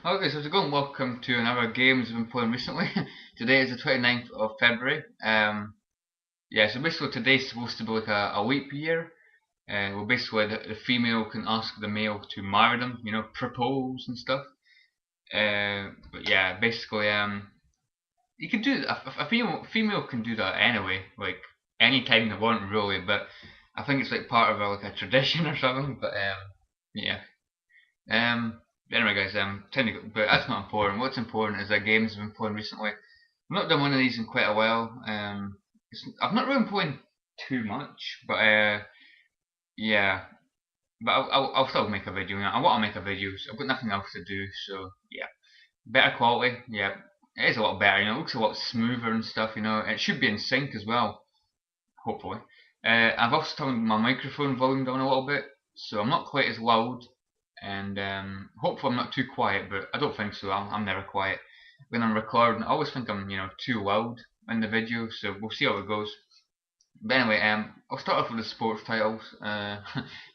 Okay, so to go and welcome to another games we've been playing recently. Today is the 29th of February. Yeah, so basically today's supposed to be like a leap year. Well, basically the female can ask the male to marry them, propose and stuff. But yeah, basically, you can do a female can do that anyway, like anytime they want, really. But I think it's like part of like a tradition or something. But yeah. Anyway, guys, but that's not important. What's important is that games I've been playing recently. I've not done one of these in quite a while. I've not really been playing too much, but yeah. But I'll still make a video. I want to make a video. So I've got nothing else to do, so yeah. Better quality, yeah. It is a lot better. It looks a lot smoother and stuff. It should be in sync as well, hopefully. I've also turned my microphone volume down a little bit, so I'm not quite as loud, and hopefully I'm not too quiet, but I don't think so. I'm never quiet when I'm recording. I always think I'm too loud in the video, so we'll see how it goes. But anyway, I'll start off with the sports titles,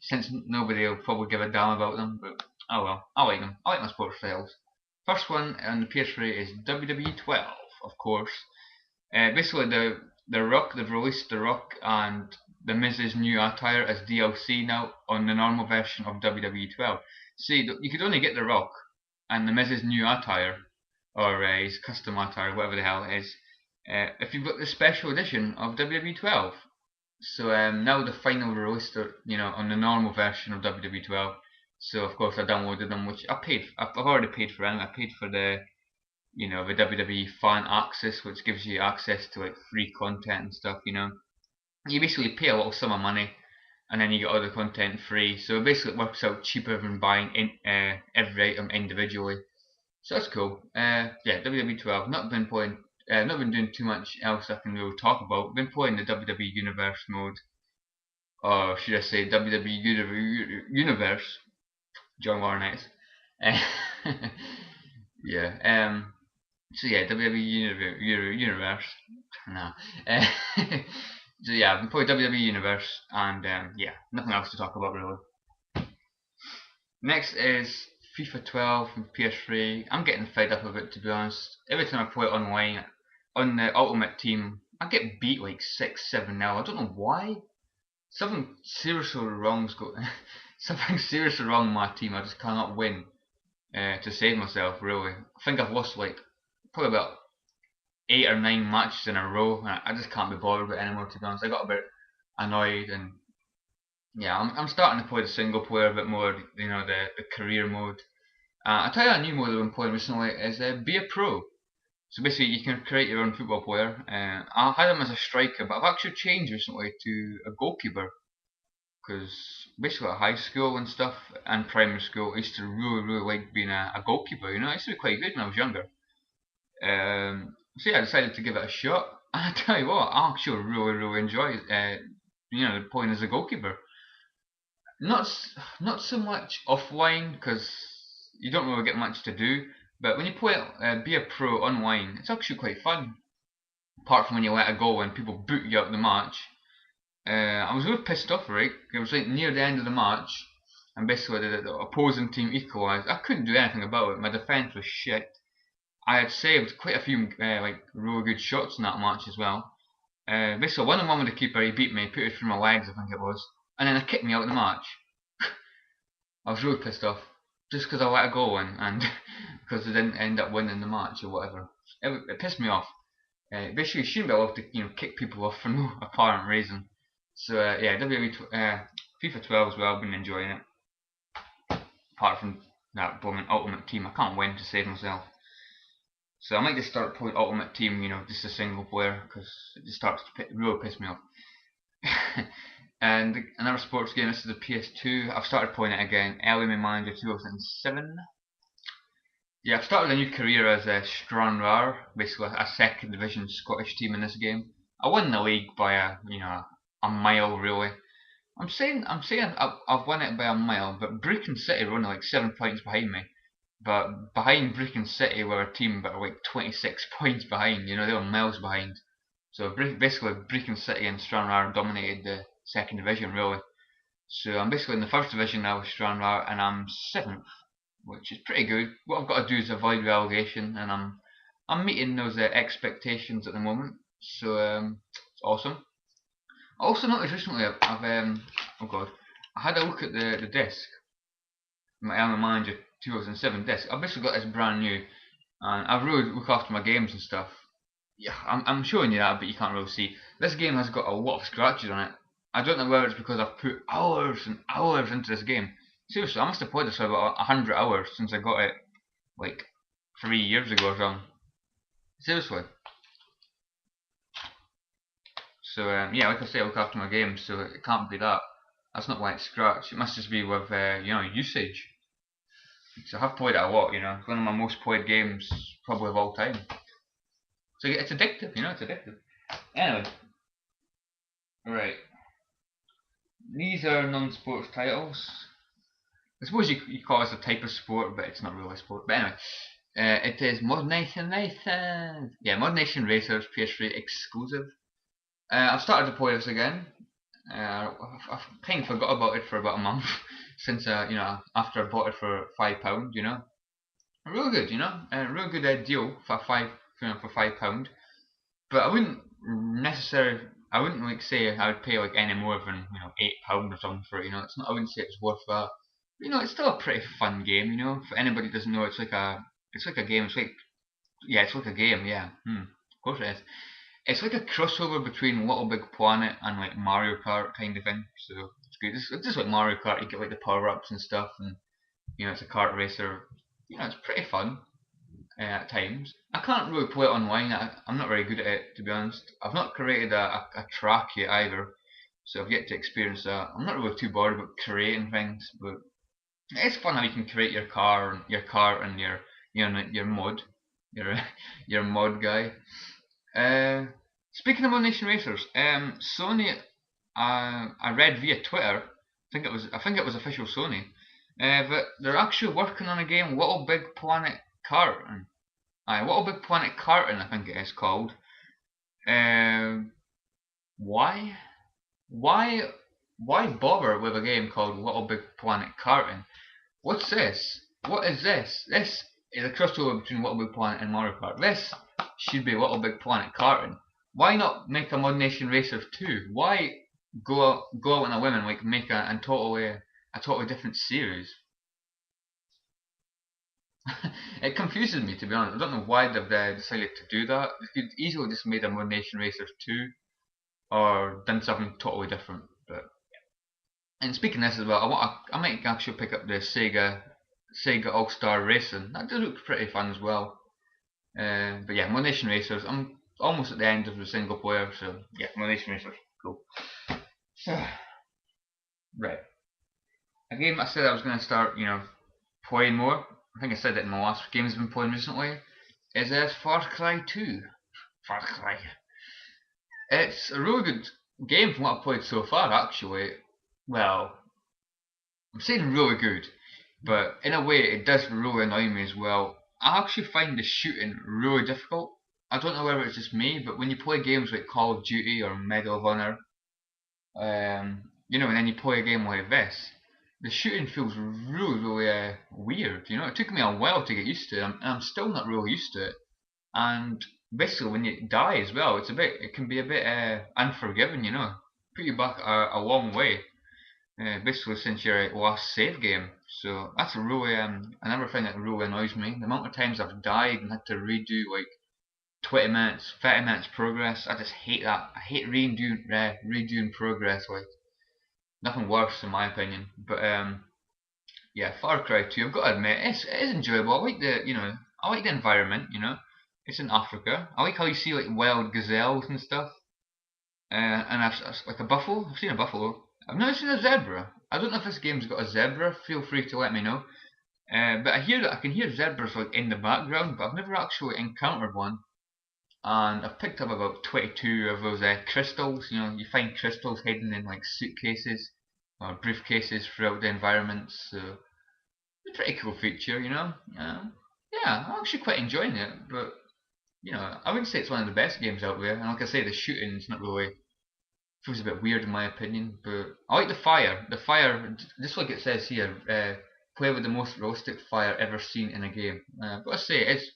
since nobody will probably give a damn about them. But oh well, I like them. I like my sports titles. First one on the PS3 is WWE 12, of course. Basically, the Rock, they've released The Rock and the Miz's new attire as DLC now on the normal version of WWE 12. See, you could only get The Rock and the Miz's new attire, or his custom attire, whatever the hell it is, if you've got the special edition of WWE 12. So now the final released it, on the normal version of WWE 12. So of course I downloaded them, which I've already paid for them. I paid for the WWE Fan Access, which gives you access to like free content and stuff. You basically pay a little sum of money, and then you get all the content free. So basically, it works out cheaper than buying every item individually. So that's cool. Yeah, WWE 12. Not been doing too much else I can really talk about. Been playing the WWE Universe mode, or should I say WWE Universe? John Laurinaitis. Uh, yeah. So yeah, WWE Universe. No. Uh, so yeah, I've been playing WWE Universe, and yeah, nothing else to talk about really. Next is FIFA 12 from PS3. I'm getting fed up of it, to be honest. Every time I play it online on the Ultimate Team, I get beat like 6-7 now. I don't know why. Something seriously wrong's go. Something seriously wrong with my team. I just cannot win to save myself. Really, I think I've lost like probably about 8 or 9 matches in a row. And I just can't be bothered with it anymore. To be honest, I got a bit annoyed, and yeah, I'm starting to play the single player a bit more. The career mode. I tell you, a new mode I've been playing recently is Be a Pro. So basically, you can create your own football player. I had him as a striker, but I've actually changed recently to a goalkeeper, because basically at high school and stuff and primary school, I used to really, really like being a goalkeeper. I used to be quite good when I was younger. So yeah, I decided to give it a shot. And I tell you what, I actually really, really enjoy playing as a goalkeeper. Not not so much offline, because you don't really get much to do. But when you play Be a Pro online, it's actually quite fun. Apart from when you let a goal and people boot you out of the match. I was really pissed off, right? It was like near the end of the match, and basically the opposing team equalised. I couldn't do anything about it. My defence was shit. I had saved quite a few like really good shots in that match as well. Basically, one on one with the keeper, he beat me, put it through my legs, I think it was, and then he kicked me out of the match. I was really pissed off, just because I let a goal in, and because they didn't end up winning the match or whatever. It pissed me off. Basically, you shouldn't be allowed to kick people off for no apparent reason. So yeah, FIFA 12 as well. I've been enjoying it. Apart from that blooming Ultimate Team, I can't win to save myself. So I might just start playing Ultimate Team, just a single player, because it just starts to really piss me off. And another sports game. This is the PS2. I've started playing it again. Element Manager 2007. Yeah, I've started a new career as a Stranraer, basically a second division Scottish team in this game. I won the league by a mile really. I'm saying I've won it by a mile, but Brecon City were only like 7 points behind me. But behind Brecon City were a team that were like 26 points behind. They were miles behind. So basically, Brecon City and Stranraer dominated the second division really. So I'm basically in the first division now with Stranraer, and I'm seventh. which is pretty good. What I've got to do is avoid relegation, and I'm meeting those expectations at the moment, so it's awesome. I also noticed recently I've oh god, I had a look at the disc, my Elmer Manager 2007 disc. I've basically got this brand new, and I really look after my games and stuff. Yeah, I'm showing you that, but you can't really see. This game has got a lot of scratches on it. I don't know whether it's because I've put hours and hours into this game. Seriously, I must have played this for about 100 hours since I got it, like 3 years ago or something. Seriously. So yeah, like I say, I look after my games, so it can't be that. That's not why it's scratched. It must just be with usage. So I have played it a lot. It's one of my most played games probably of all time. So yeah, it's addictive. It's addictive. Anyway, right. These are non-sports titles. I suppose you call this a type of sport, but it's not really a sport. But anyway, it is Mod Nation Racers. Yeah, Mod Nation Racers PS3 exclusive. I've started to play this again. I've kind of forgot about it for about a month since after I bought it for £5. Real good, real good deal for £5. But I wouldn't necessarily, I wouldn't like say I would pay like any more than £8 or something for it. It's not. I wouldn't say it's worth that. But, it's still a pretty fun game. For anybody who doesn't know, it's like a game. It's like it's like a game. Yeah, of course it is. It's like a crossover between Little Big Planet and like Mario Kart kind of thing. So it's good. It's just like Mario Kart. You get like the power ups and stuff, and it's a kart racer. It's pretty fun at times. I can't really play it online. I'm not very good at it, to be honest. I've not created a track yet either, so I've yet to experience that. I'm not really too bothered about creating things, but it's fun how you can create your car, your cart, and your mod, your your mod guy. Speaking of Mod Nation Racers, Sony, I read via Twitter. I think it was official Sony, that they're actually working on a game, Little Big Planet Karting. Little Big Planet Karting, I think it is called. Why? Why? Why bother with a game called Little Big Planet Karting? What's this? What is this? This is a crossover between Little Big Planet and Mario Kart. This should be Little Big Planet Karting. Why not make a Mod Nation Racers 2? Why go out on a whim and like make a totally different series? It confuses me, to be honest. I don't know why they've decided to do that. They could easily just made a Mod Nation Racers 2 or done something totally different. But and speaking of this as well, I might actually pick up the Sega All Star Racing. That does look pretty fun as well. But yeah, Mod Nation Racers. I'm almost at the end of the single player, so yeah, Mod Nation Racers, cool. Right. A game I said I was going to start, playing more. I think I said it in my last games I've been playing recently. Is Far Cry 2. Far Cry. It's a really good game from what I've played so far, actually. Well, I'm saying really good, but in a way it does really annoy me as well. I actually find the shooting really difficult. I don't know whether it's just me, but when you play games like Call of Duty or Medal of Honor, and then you play a game like this, the shooting feels really weird. It took me a while to get used to it, and I'm still not really used to it. And basically, when you die as well, it can be a bit unforgiving. Put you back a long way. Basically, since your last save game. So that's another thing that really annoys me. The amount of times I've died and had to redo like 20 minutes, 30 minutes progress. I just hate that. I hate redoing progress. Like nothing worse in my opinion. But yeah, Far Cry 2. I've got to admit, it is enjoyable. I like I like the environment. It's in Africa. I like how you see like wild gazelles and stuff. And like a buffalo. I've seen a buffalo. I've never seen a zebra. I don't know if this game's got a zebra. Feel free to let me know. But I can hear zebras like in the background, but I've never actually encountered one. And I've picked up about 22 of those crystals. You find crystals hidden in like suitcases or briefcases throughout the environment. So it's a pretty cool feature, yeah, I'm actually quite enjoying it. But I wouldn't say it's one of the best games out there. And like I say, the shooting's not really feels a bit weird in my opinion. But I like the fire. The fire, just like it says here, play with the most realistic fire ever seen in a game. I've got to say it is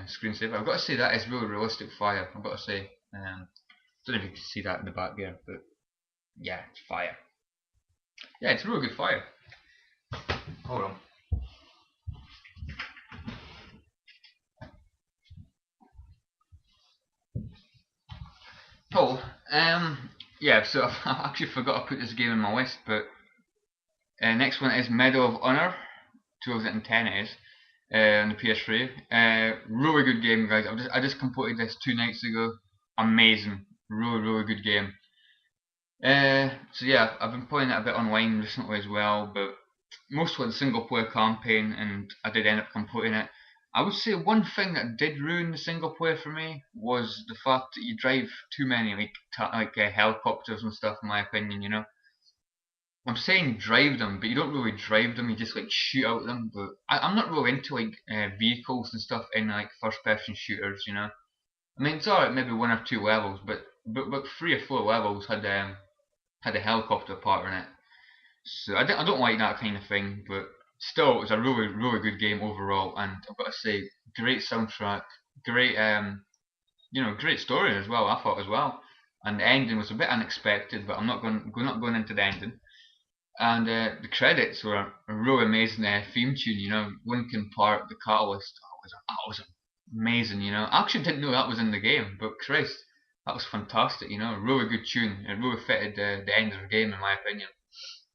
screensaver. I've got to say that is really realistic fire. I've got to say. Don't know if you can see that in the back there, but yeah, it's fire. Yeah, it's really good fire. Hold on. Cool. Yeah, so I've actually forgot to put this game in my list, but next one is Medal of Honor. 2010 it is, on the PS3. Really good game, guys. I just completed this 2 nights ago. Amazing, really good game. So yeah, I've been playing it a bit online recently as well, but mostly the single player campaign, and I did end up completing it. I would say one thing that did ruin the single player for me was the fact that you drive too many helicopters and stuff. In my opinion, you know. I'm saying drive them, but you don't really drive them. You just like shoot out them. But I'm not really into like vehicles and stuff in like first-person shooters. You know. I mean, it's alright, maybe 1 or 2 levels, but 3 or 4 levels had a helicopter part in it. So I don't like that kind of thing, but still, it was a really good game overall. And I've got to say, great soundtrack, great great story as well. I thought as well, and the ending was a bit unexpected, but I'm not going into the ending. And the credits were a really amazing theme tune. You know, Linkin Park, The Catalyst. That was amazing. You know, I actually didn't know that was in the game, but Christ, that was fantastic. You know, really good tune. It really fitted the end of the game, in my opinion.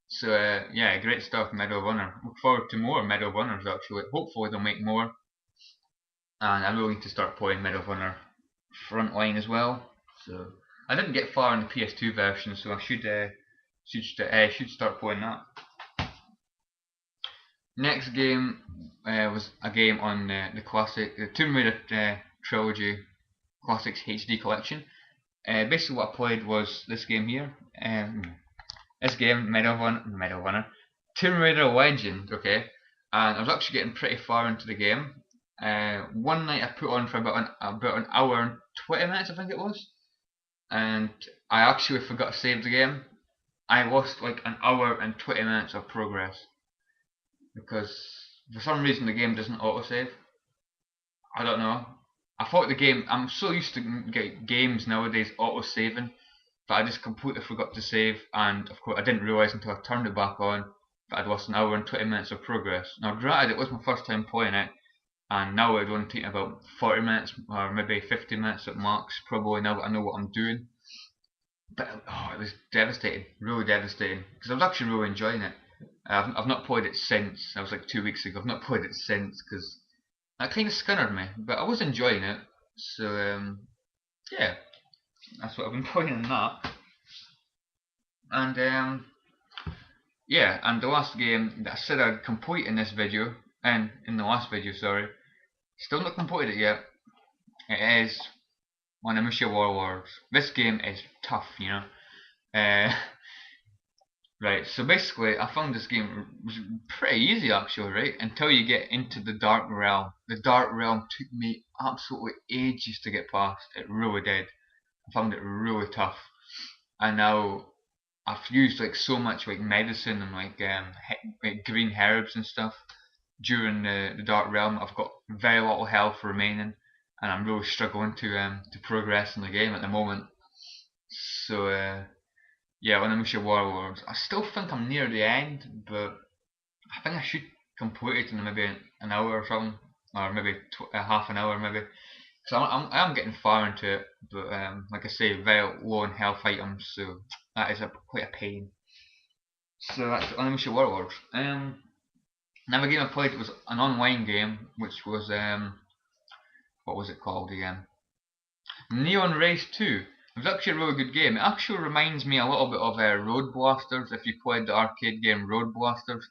So yeah, great stuff, Medal of Honor. Look forward to more Medal of Honors actually. Hopefully they'll make more. And I'm willing to start playing Medal of Honor Frontline as well. So I didn't get far in the PS2 version, so I should start playing that. Next game was a game on the classic Tomb Raider trilogy classics HD collection. Basically, what I played was this game here. This game, Medal of Honor, Tomb Raider Legend, okay, and I was actually getting pretty far into the game. One night I put on for about an hour and 20 minutes, I think it was, and I actually forgot to save the game. I lost like an hour and 20 minutes of progress because for some reason the game doesn't autosave. I don't know. I thought the game. I'm so used to games nowadays auto-saving, but I just completely forgot to save, and of course I didn't realise until I turned it back on that I'd lost an hour and 20 minutes of progress. Now granted, it was my first time playing it, and now it would only take about 40 minutes or maybe 50 minutes at max, probably now that I know what I'm doing. But oh, it was devastating, really devastating, because I was actually really enjoying it. I've not played it since. That was like 2 weeks ago. I've not played it since because that kind of scunnered me, but I was enjoying it. So yeah, that's what I've been playing in that. And yeah, and the last game that I said I'd complete in this video, and in the last video, sorry, still not completed it yet. It is Onimusha Warlords. This game is tough, you know. Right, so basically I found this game was pretty easy actually, right? Until you get into the Dark Realm. The Dark Realm took me absolutely ages to get past. It really did. I found it really tough. And now I've used like so much like medicine and like green herbs and stuff during the Dark Realm. I've got very little health remaining, and I'm really struggling to progress in the game at the moment. So yeah, Onimusha Warlords. I still think I'm near the end, but I think I should complete it in maybe an hour or something, or maybe half an hour maybe. So I am getting far into it, but like I say, very low in health items, so that is quite a pain. So that's Onimusha Warlords. Another game I played was an online game, which was what was it called again? Neon Race 2. It was actually a really good game. It actually reminds me a little bit of Road Blasters, if you played the arcade game Road Blasters.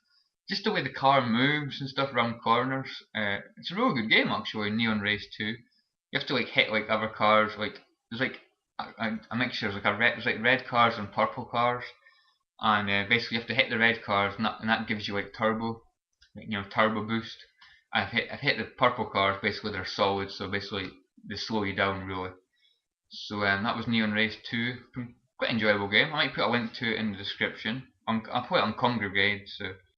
Just the way the car moves and stuff around corners. It's a really good game actually, Neon Race 2. You have to like hit like other cars, like there's like a mixture, there's like red cars and purple cars. And basically you have to hit the red cars, and that gives you like turbo, turbo boost. I've hit the purple cars, basically they're solid, so basically they slow you down really. So that was Neon Race 2, quite enjoyable game. I might put a link to it in the description. I'll put it on Congregade, so